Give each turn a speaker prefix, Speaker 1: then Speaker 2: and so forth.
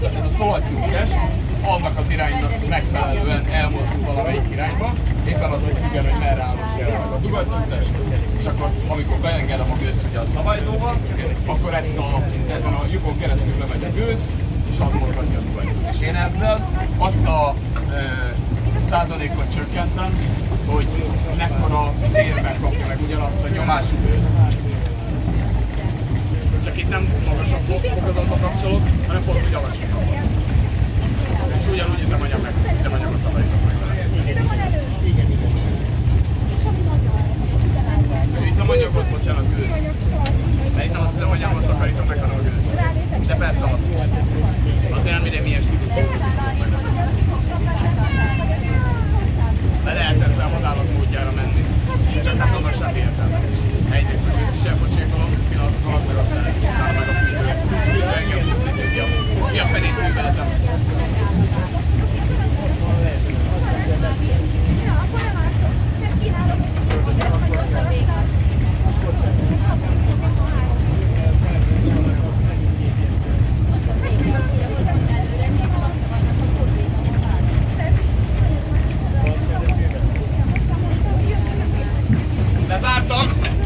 Speaker 1: ez a tolajtest annak az iránynak megfelelően elmozdul valamelyik irányba, éppen attól függően, hogy merre állóssél meg a dugattyútest, és akkor amikor beengedem a gőzt ugye a szabályzóval, akkor ezen a lyukon keresztül bemegy a gőz, és az mozgatja a dugattyút. És én ezzel azt a százalékot csökkentem, hogy mekkora térben kapja meg ugyanazt a nyomású gőzt. Csak itt nem magasabb fokozatba kapcsolok, hanem pont úgy alacsonyabb. És ugyanúgy üzemanyagot takarítjuk meg vele. Üzemanyagot, bocsánat, gőz. De itt nem az üzemanyagot takarítom meg, hanem a gőz. De persze azt is. Azért nem minden milyen stílusú de lehet ezzel vadállat módjára menni. Csak nem magasabb értelme is. Egyrészt a gőzt is elpocsékolom, pillanatok alatt meg a szeret, és utána meg a fűtő engem tudsz, hogy ki a fenét műveletem. Lezártam!